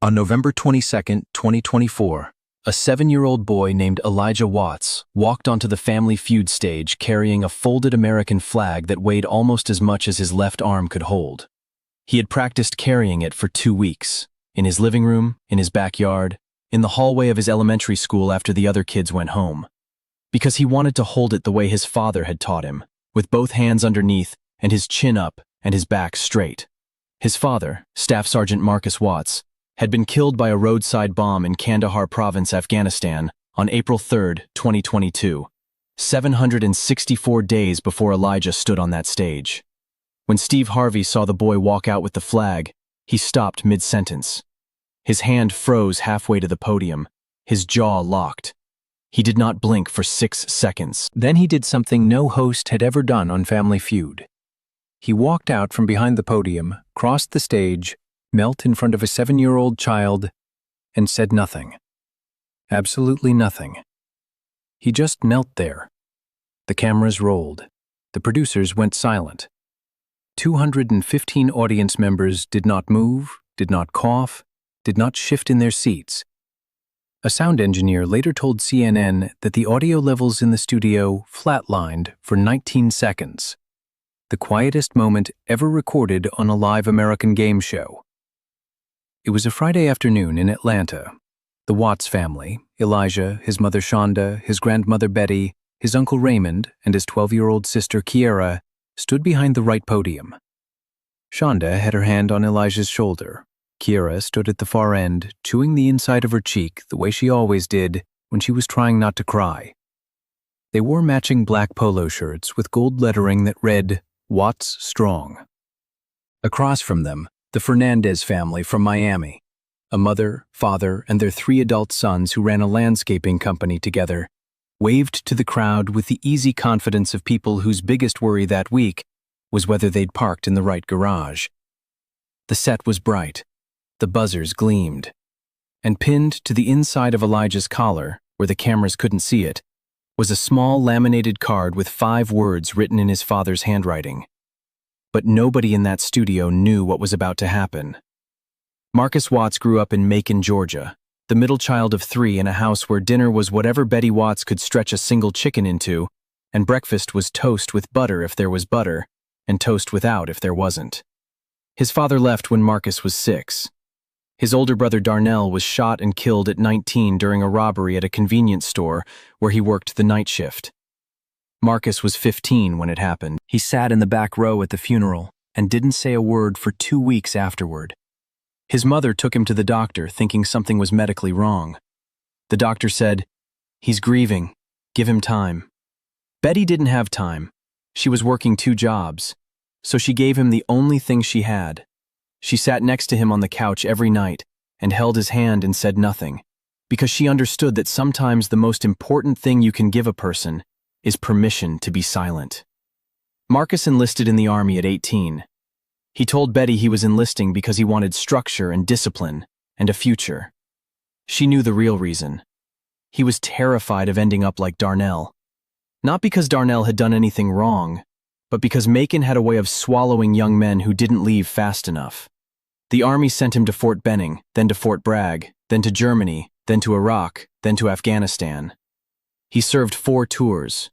On November 22, 2024, a 7-year-old boy named Elijah Watts walked onto the family Feud stage carrying a folded American flag that weighed almost as much as his left arm could hold. He had practiced carrying it for 2 weeks, in his living room, in his backyard, in the hallway of his elementary school after the other kids went home. Because he wanted to hold it the way his father had taught him, with both hands underneath and his chin up and his back straight. His father, Staff Sergeant Marcus Watts, had been killed by a roadside bomb in Kandahar Province, Afghanistan, on April 3, 2022, 764 days before Elijah stood on that stage. When Steve Harvey saw the boy walk out with the flag, he stopped mid-sentence. His hand froze halfway to the podium, his jaw locked. He did not blink for 6 seconds. Then he did something no host had ever done on Family Feud. He walked out from behind the podium, crossed the stage, knelt in front of a 7-year-old child, and said nothing. Absolutely nothing. He just knelt there. The cameras rolled. The producers went silent. 215 audience members did not move, did not cough, did not shift in their seats. A sound engineer later told CNN that the audio levels in the studio flatlined for 19 seconds, the quietest moment ever recorded on a live American game show. It was a Friday afternoon in Atlanta. The Watts family, Elijah, his mother Shonda, his grandmother Betty, his uncle Raymond, and his 12-year-old sister Kiera, stood behind the right podium. Shonda had her hand on Elijah's shoulder. Kiera stood at the far end, chewing the inside of her cheek the way she always did when she was trying not to cry. They wore matching black polo shirts with gold lettering that read, "Watts Strong." Across from them, the Fernandez family from Miami, a mother, father, and their 3 adult sons who ran a landscaping company together, waved to the crowd with the easy confidence of people whose biggest worry that week was whether they'd parked in the right garage. The set was bright. The buzzers gleamed. And pinned to the inside of Elijah's collar, where the cameras couldn't see it, was a small laminated card with 5 words written in his father's handwriting. But nobody in that studio knew what was about to happen. Marcus Watts grew up in Macon, Georgia, the middle child of 3 in a house where dinner was whatever Betty Watts could stretch a single chicken into, and breakfast was toast with butter if there was butter, and toast without if there wasn't. His father left when Marcus was 6. His older brother Darnell was shot and killed at 19 during a robbery at a convenience store where he worked the night shift. Marcus was 15 when it happened. He sat in the back row at the funeral and didn't say a word for 2 weeks afterward. His mother took him to the doctor thinking something was medically wrong. The doctor said, "He's grieving. Give him time." Betty didn't have time. She was working 2 jobs, so she gave him the only thing she had. She sat next to him on the couch every night and held his hand and said nothing, because she understood that sometimes the most important thing you can give a person is permission to be silent. Marcus enlisted in the Army at 18. He told Betty he was enlisting because he wanted structure and discipline and a future. She knew the real reason. He was terrified of ending up like Darnell. Not because Darnell had done anything wrong, but because Macon had a way of swallowing young men who didn't leave fast enough. The Army sent him to Fort Benning, then to Fort Bragg, then to Germany, then to Iraq, then to Afghanistan. He served 4 tours.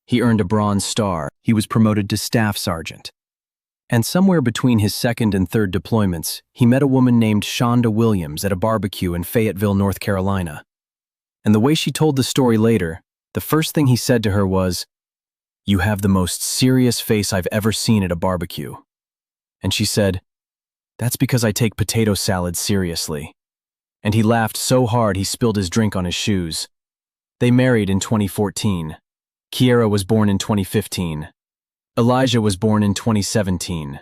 He earned a Bronze Star. He was promoted to Staff Sergeant. And somewhere between his 2nd and 3rd deployments, he met a woman named Shonda Williams at a barbecue in Fayetteville, North Carolina. And the way she told the story later, the first thing he said to her was, "You have the most serious face I've ever seen at a barbecue." And she said, "That's because I take potato salad seriously." And he laughed so hard he spilled his drink on his shoes. They married in 2014. Kiera was born in 2015. Elijah was born in 2017.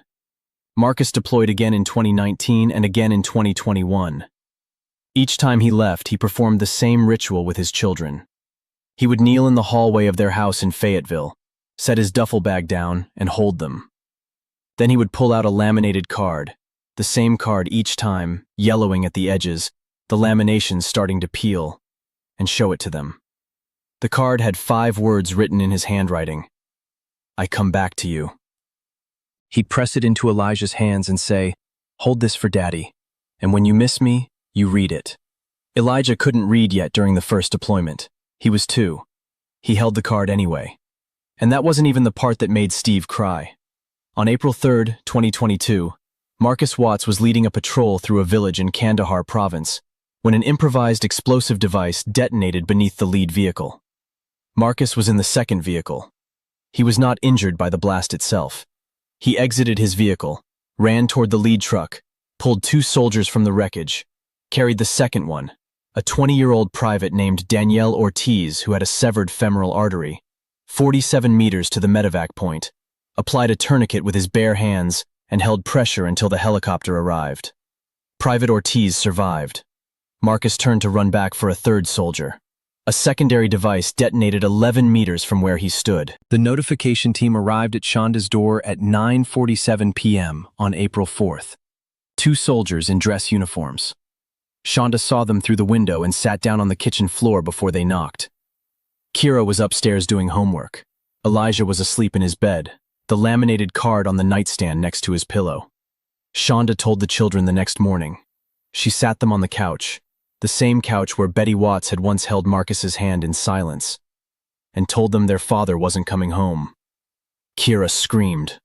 Marcus deployed again in 2019 and again in 2021. Each time he left, he performed the same ritual with his children. He would kneel in the hallway of their house in Fayetteville, set his duffel bag down, and hold them. Then he would pull out a laminated card, the same card each time, yellowing at the edges, the laminations starting to peel, and show it to them. The card had 5 words written in his handwriting. "I come back to you." He'd press it into Elijah's hands and say, "Hold this for Daddy, and when you miss me, You read it. Elijah couldn't read yet during the first deployment. He was 2. He held the card anyway. And that wasn't even the part that made Steve cry. On April 3, 2022, Marcus Watts was leading a patrol through a village in Kandahar province when an improvised explosive device detonated beneath the lead vehicle. Marcus was in the second vehicle. He was not injured by the blast itself. He exited his vehicle, ran toward the lead truck, pulled 2 soldiers from the wreckage, carried the second one, a 20-year-old private named Danielle Ortiz who had a severed femoral artery, 47 meters to the medevac point, applied a tourniquet with his bare hands, and held pressure until the helicopter arrived. Private Ortiz survived. Marcus turned to run back for a third soldier. A secondary device detonated 11 meters from where he stood. The notification team arrived at Shonda's door at 9:47 p.m. on April 4th. 2 soldiers in dress uniforms. Shonda saw them through the window and sat down on the kitchen floor before they knocked. Kira was upstairs doing homework. Elijah was asleep in his bed, the laminated card on the nightstand next to his pillow. Shonda told the children the next morning. She sat them on the couch, the same couch where Betty Watts had once held Marcus's hand in silence, and told them their father wasn't coming home. Kira screamed.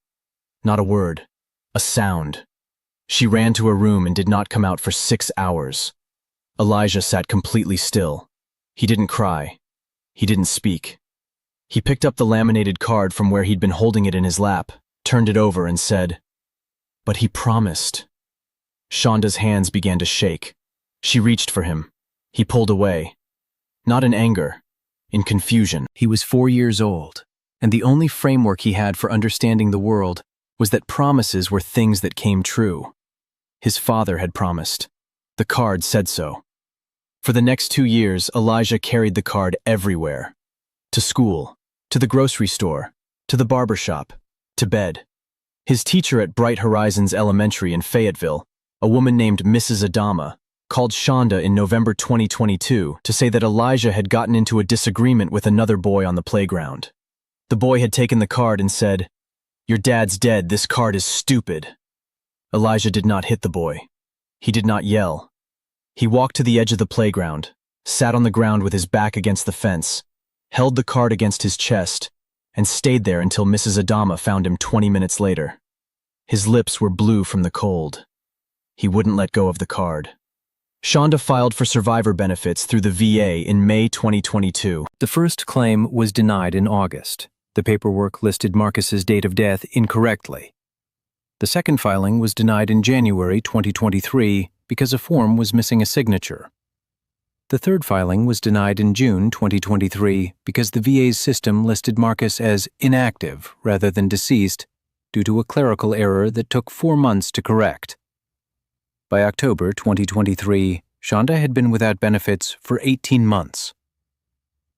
Not a word, a sound. She ran to her room and did not come out for 6 hours. Elijah sat completely still. He didn't cry. He didn't speak. He picked up the laminated card from where he'd been holding it in his lap, turned it over and said, "But he promised." Shonda's hands began to shake. She reached for him. He pulled away. Not in anger, in confusion. He was 4 years old, and the only framework he had for understanding the world was that promises were things that came true. His father had promised. The card said so. For the next 2 years, Elijah carried the card everywhere. To school, to the grocery store, to the barber shop, to bed. His teacher at Bright Horizons Elementary in Fayetteville, a woman named Mrs. Adama, called Shonda in November 2022 to say that Elijah had gotten into a disagreement with another boy on the playground. The boy had taken the card and said, "Your dad's dead, this card is stupid." Elijah did not hit the boy. He did not yell. He walked to the edge of the playground, sat on the ground with his back against the fence, held the card against his chest, and stayed there until Mrs. Adama found him 20 minutes later. His lips were blue from the cold. He wouldn't let go of the card. Shonda filed for survivor benefits through the VA in May 2022. The first claim was denied in August. The paperwork listed Marcus's date of death incorrectly. The second filing was denied in January 2023 because a form was missing a signature. The third filing was denied in June 2023 because the VA's system listed Marcus as inactive rather than deceased due to a clerical error that took 4 months to correct. By October 2023, Shonda had been without benefits for 18 months.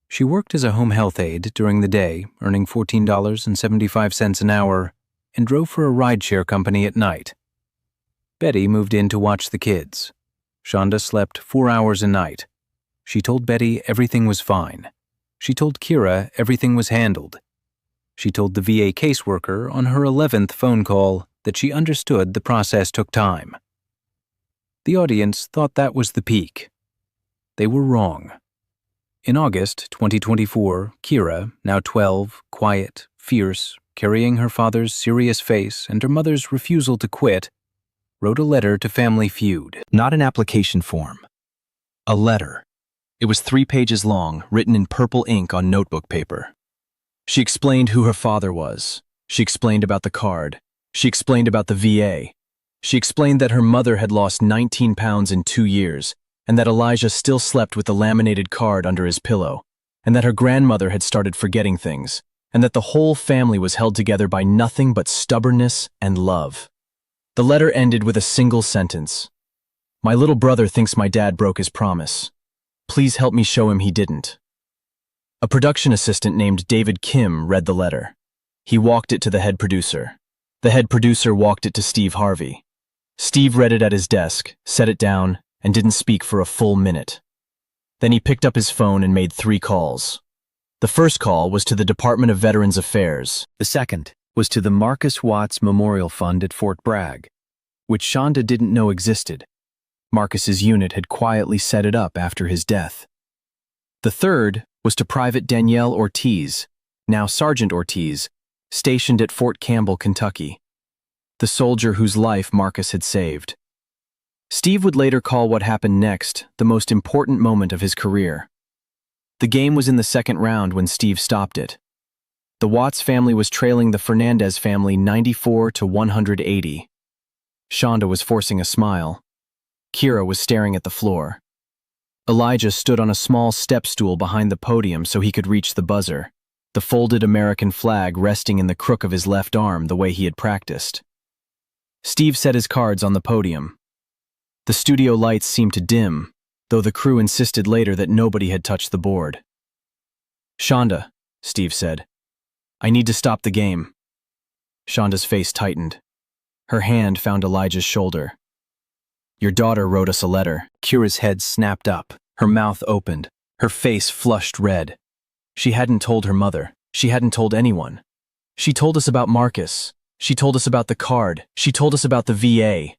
She worked as a home health aide during the day, earning $14.75 an hour, and drove for a rideshare company at night. Betty moved in to watch the kids. Shonda slept 4 hours a night. She told Betty everything was fine. She told Kira everything was handled. She told the VA caseworker on her 11th phone call that she understood the process took time. The audience thought that was the peak. They were wrong. In August 2024, Kira, now 12, quiet, fierce, carrying her father's serious face and her mother's refusal to quit, wrote a letter to Family Feud. Not an application form. A letter. It was 3 pages long, written in purple ink on notebook paper. She explained who her father was. She explained about the card. She explained about the VA. She explained that her mother had lost 19 pounds in 2 years, and that Elijah still slept with the laminated card under his pillow, and that her grandmother had started forgetting things, and that the whole family was held together by nothing but stubbornness and love. The letter ended with a single sentence. "My little brother thinks my dad broke his promise. Please help me show him he didn't." A production assistant named David Kim read the letter. He walked it to the head producer. The head producer walked it to Steve Harvey. Steve read it at his desk, set it down, and didn't speak for a full minute. Then he picked up his phone and made 3 calls. The first call was to the Department of Veterans Affairs. The second was to the Marcus Watts Memorial Fund at Fort Bragg, which Shonda didn't know existed. Marcus's unit had quietly set it up after his death. The third was to Private Danielle Ortiz, now Sergeant Ortiz, stationed at Fort Campbell, Kentucky, the soldier whose life Marcus had saved. Steve would later call what happened next the most important moment of his career. The game was in the second round when Steve stopped it. The Watts family was trailing the Fernandez family 94-180. Shonda was forcing a smile. Kira was staring at the floor. Elijah stood on a small step stool behind the podium so he could reach the buzzer, the folded American flag resting in the crook of his left arm the way he had practiced. Steve set his cards on the podium. The studio lights seemed to dim, though the crew insisted later that nobody had touched the board. "Shonda," Steve said, "I need to stop the game." Shonda's face tightened. Her hand found Elijah's shoulder. "Your daughter wrote us a letter." Kira's head snapped up, her mouth opened, her face flushed red. She hadn't told her mother. She hadn't told anyone. "She told us about Marcus. She told us about the card. She told us about the VA."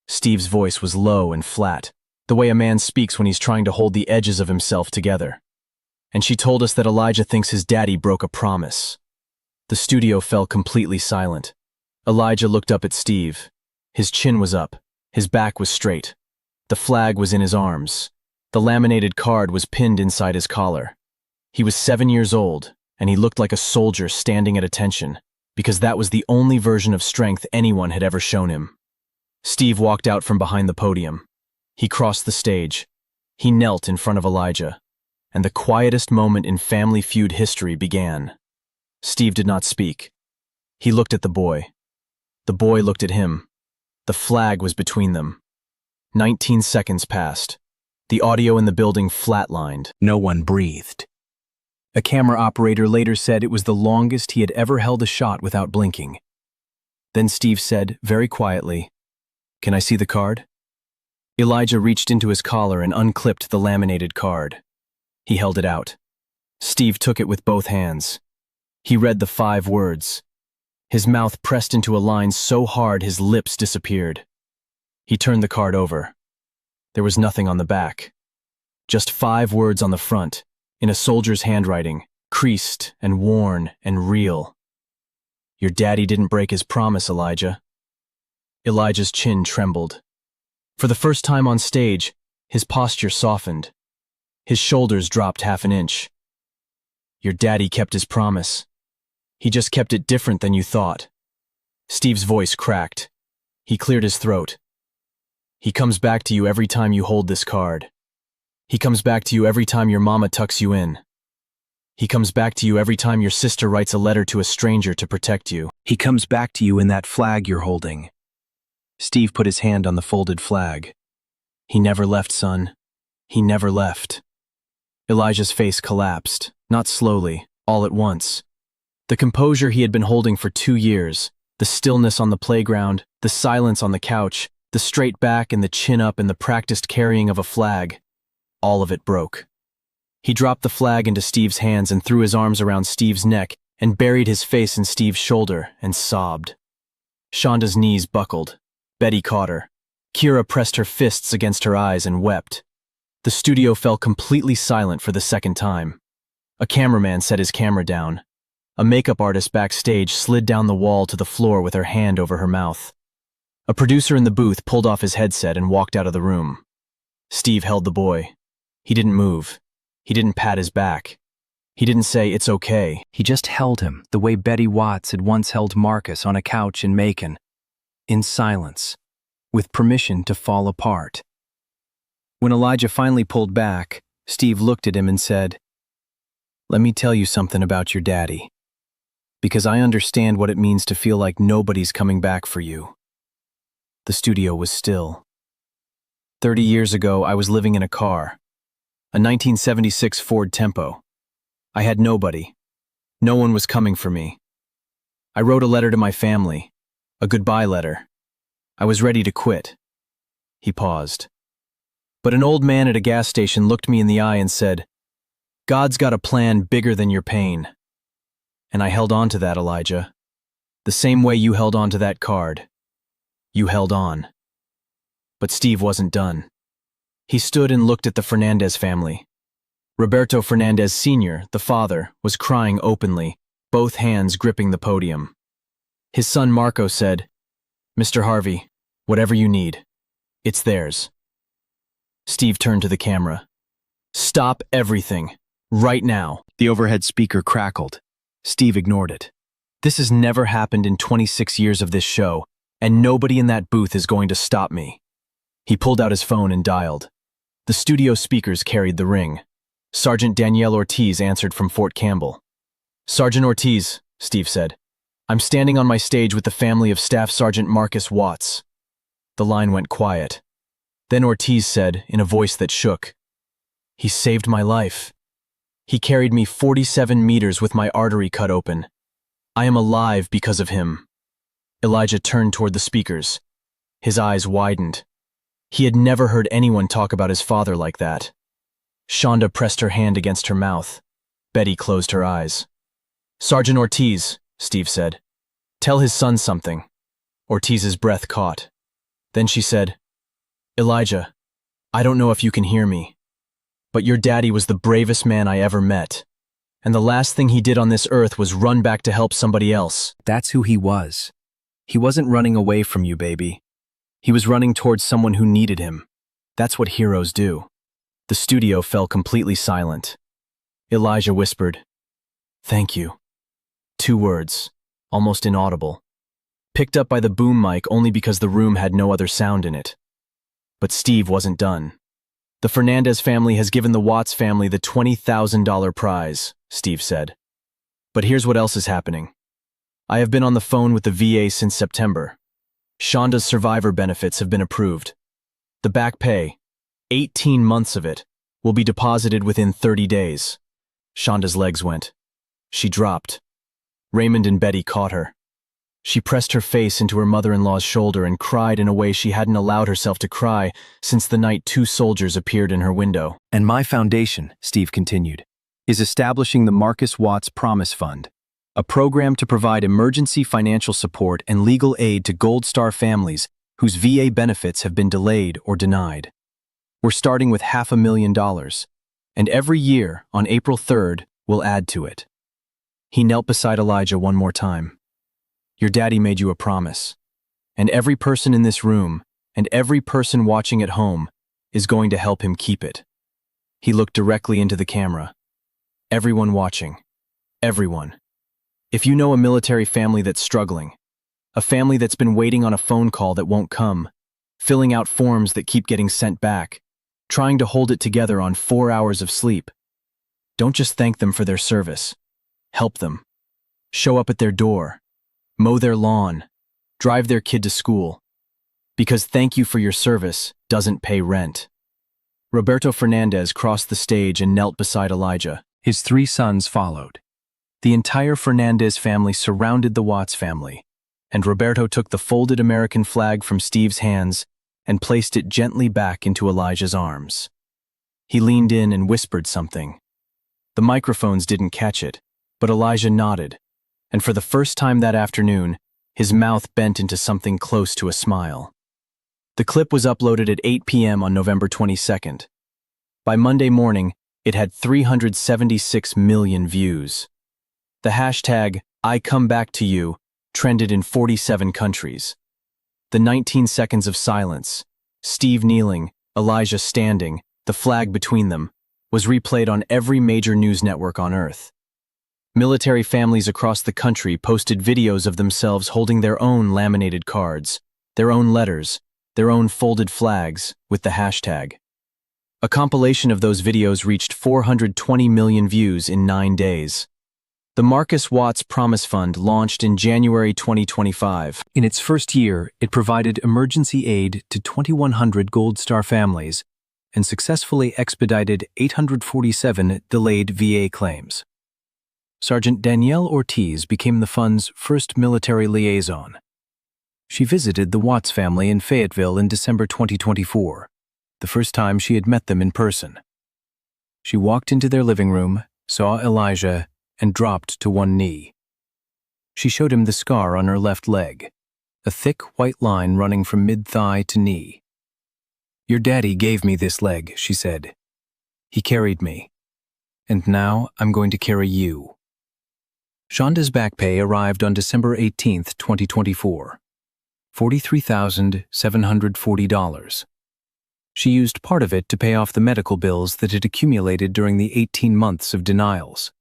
Steve's voice was low and flat, the way a man speaks when he's trying to hold the edges of himself together. "And she told us that Elijah thinks his daddy broke a promise." The studio fell completely silent. Elijah looked up at Steve. His chin was up. His back was straight. The flag was in his arms. The laminated card was pinned inside his collar. He was 7 years old, and he looked like a soldier standing at attention, because that was the only version of strength anyone had ever shown him. Steve walked out from behind the podium. He crossed the stage. He knelt in front of Elijah, and the quietest moment in Family Feud history began. Steve did not speak. He looked at the boy. The boy looked at him. The flag was between them. 19 seconds passed. The audio in the building flatlined. No one breathed. A camera operator later said it was the longest he had ever held a shot without blinking. Then Steve said, very quietly, "Can I see the card?" Elijah reached into his collar and unclipped the laminated card. He held it out. Steve took it with both hands. He read the 5 words. His mouth pressed into a line so hard his lips disappeared. He turned the card over. There was nothing on the back. Just 5 words on the front, in a soldier's handwriting, creased and worn and real. "Your daddy didn't break his promise, Elijah." Elijah's chin trembled. For the first time on stage, his posture softened. His shoulders dropped half an inch. "Your daddy kept his promise. He just kept it different than you thought." Steve's voice cracked. He cleared his throat. "He comes back to you every time you hold this card. He comes back to you every time your mama tucks you in. He comes back to you every time your sister writes a letter to a stranger to protect you. He comes back to you in that flag you're holding." Steve put his hand on the folded flag. "He never left, son. He never left." Elijah's face collapsed, not slowly, all at once. The composure he had been holding for 2 years, the stillness on the playground, the silence on the couch, the straight back and the chin up and the practiced carrying of a flag, all of it broke. He dropped the flag into Steve's hands and threw his arms around Steve's neck and buried his face in Steve's shoulder and sobbed. Shonda's knees buckled. Betty caught her. Kira pressed her fists against her eyes and wept. The studio fell completely silent for the second time. A cameraman set his camera down. A makeup artist backstage slid down the wall to the floor with her hand over her mouth. A producer in the booth pulled off his headset and walked out of the room. Steve held the boy. He didn't move. He didn't pat his back. He didn't say, "It's okay." He just held him the way Betty Watts had once held Marcus on a couch in Macon, in silence, with permission to fall apart. When Elijah finally pulled back, Steve looked at him and said, "Let me tell you something about your daddy, because I understand what it means to feel like nobody's coming back for you." The studio was still. 30 years ago, I was living in a car, a 1976 Ford Tempo. I had nobody. No one was coming for me. I wrote a letter to my family, a goodbye letter. I was ready to quit. He paused. But an old man at a gas station looked me in the eye and said, "God's got a plan bigger than your pain." And I held on to that, Elijah. The same way you held on to that card. You held on. But Steve wasn't done. He stood and looked at the Fernandez family. Roberto Fernandez Sr., the father, was crying openly, both hands gripping the podium. His son Marco said, "Mr. Harvey, whatever you need, it's theirs." Steve turned to the camera. "Stop everything, right now." The overhead speaker crackled. Steve ignored it. "This has never happened in 26 years of this show, and nobody in that booth is going to stop me." He pulled out his phone and dialed. The studio speakers carried the ring. Sergeant Danielle Ortiz answered from Fort Campbell. "Sergeant Ortiz," Steve said, "I'm standing on my stage with the family of Staff Sergeant Marcus Watts." The line went quiet. Then Ortiz said, in a voice that shook, "He saved my life. He carried me 47 meters with my artery cut open. I am alive because of him." Elijah turned toward the speakers. His eyes widened. He had never heard anyone talk about his father like that. Shonda pressed her hand against her mouth. Betty closed her eyes. "Sergeant Ortiz," Steve said, "tell his son something." Ortiz's breath caught. Then she said, "Elijah, I don't know if you can hear me, but your daddy was the bravest man I ever met. And the last thing he did on this earth was run back to help somebody else." That's who he was. He wasn't running away from you, baby. He was running towards someone who needed him. That's what heroes do. The studio fell completely silent. Elijah whispered, "Thank you." 2 words, almost inaudible, picked up by the boom mic only because the room had no other sound in it. But Steve wasn't done. "The Fernandez family has given the Watts family the $20,000 prize," Steve said. "But here's what else is happening. I have been on the phone with the VA since September. Shonda's survivor benefits have been approved. The back pay, 18 months of it, will be deposited within 30 days. Shonda's legs went. She dropped. Raymond and Betty caught her. She pressed her face into her mother-in-law's shoulder and cried in a way she hadn't allowed herself to cry since the night 2 soldiers appeared in her window. "And my foundation," Steve continued, "is establishing the Marcus Watts Promise Fund, a program to provide emergency financial support and legal aid to Gold Star families whose VA benefits have been delayed or denied. We're starting with $500,000, and every year on April 3rd, we'll add to it." He knelt beside Elijah one more time. "Your daddy made you a promise, and every person in this room and every person watching at home is going to help him keep it." He looked directly into the camera. "Everyone watching, everyone. If you know a military family that's struggling, a family that's been waiting on a phone call that won't come, filling out forms that keep getting sent back, trying to hold it together on 4 hours of sleep, don't just thank them for their service. Help them. Show up at their door. Mow their lawn. Drive their kid to school. Because thank you for your service doesn't pay rent." Roberto Fernandez crossed the stage and knelt beside Elijah. His 3 sons followed. The entire Fernandez family surrounded the Watts family, and Roberto took the folded American flag from Steve's hands and placed it gently back into Elijah's arms. He leaned in and whispered something. The microphones didn't catch it, but Elijah nodded, and for the first time that afternoon, his mouth bent into something close to a smile. The clip was uploaded at 8 p.m. on November 22nd. By Monday morning, it had 376 million views. The hashtag #IComeBackToYou trended in 47 countries. The 19 seconds of silence, Steve kneeling, Elijah standing, the flag between them, was replayed on every major news network on Earth. Military families across the country posted videos of themselves holding their own laminated cards, their own letters, their own folded flags, with the hashtag. A compilation of those videos reached 420 million views in 9 days. The Marcus Watts Promise Fund launched in January 2025. In its first year, it provided emergency aid to 2,100 Gold Star families and successfully expedited 847 delayed VA claims. Sergeant Danielle Ortiz became the fund's first military liaison. She visited the Watts family in Fayetteville in December 2024, the first time she had met them in person. She walked into their living room, saw Elijah, and dropped to one knee. She showed him the scar on her left leg, a thick white line running from mid-thigh to knee. Your daddy gave me this leg, she said. He carried me. And now I'm going to carry you. Shonda's back pay arrived on December 18, 2024. $43,740. She used part of it to pay off the medical bills that had accumulated during the 18 months of denials.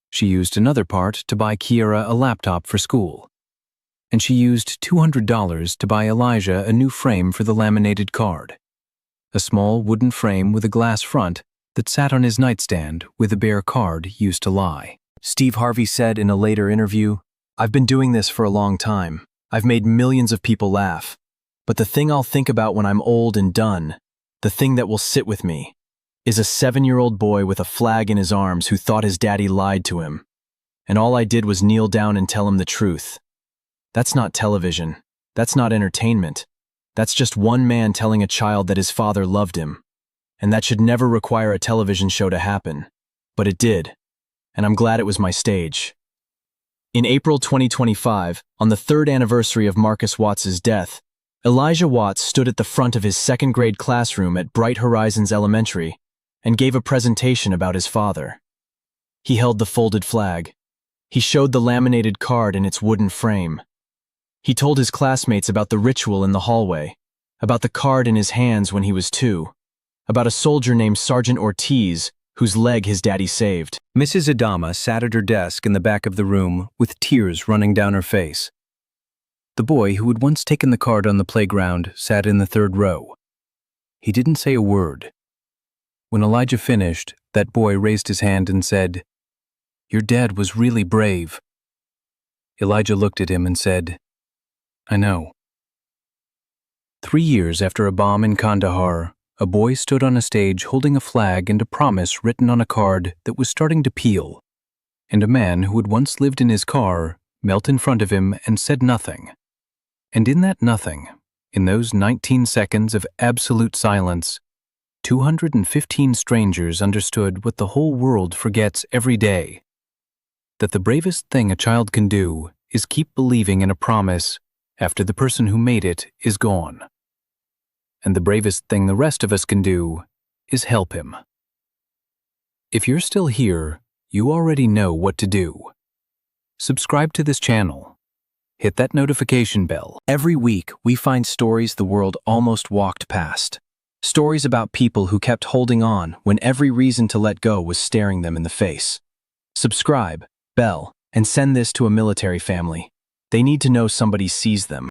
She used another part to buy Kiera a laptop for school. And she used $200 to buy Elijah a new frame for the laminated card. A small wooden frame with a glass front that sat on his nightstand with a bare card used to lie. Steve Harvey said in a later interview, "I've been doing this for a long time. I've made millions of people laugh. But the thing I'll think about when I'm old and done, the thing that will sit with me, is a 7-year-old boy with a flag in his arms who thought his daddy lied to him. And all I did was kneel down and tell him the truth. That's not television. That's not entertainment. That's just one man telling a child that his father loved him. And that should never require a television show to happen. But it did. And I'm glad it was my stage." In April 2025, on the 3rd anniversary of Marcus Watts' death, Elijah Watts stood at the front of his 2nd grade classroom at Bright Horizons Elementary and gave a presentation about his father. He held the folded flag. He showed the laminated card in its wooden frame. He told his classmates about the ritual in the hallway, about the card in his hands when he was 2, about a soldier named Sergeant Ortiz whose leg his daddy saved. Mrs. Adama sat at her desk in the back of the room with tears running down her face. The boy who had once taken the card on the playground sat in the 3rd row. He didn't say a word. When Elijah finished, that boy raised his hand and said, "Your dad was really brave." Elijah looked at him and said, "I know." 3 years after a bomb in Kandahar, a boy stood on a stage holding a flag and a promise written on a card that was starting to peel, and a man who had once lived in his car knelt in front of him and said nothing. And in that nothing, in those 19 seconds of absolute silence, 215 strangers understood what the whole world forgets every day: that the bravest thing a child can do is keep believing in a promise after the person who made it is gone. And the bravest thing the rest of us can do is help him. If you're still here, you already know what to do. Subscribe to this channel. Hit that notification bell. Every week, we find stories the world almost walked past. Stories about people who kept holding on when every reason to let go was staring them in the face. Subscribe, bell, and send this to a military family. They need to know somebody sees them.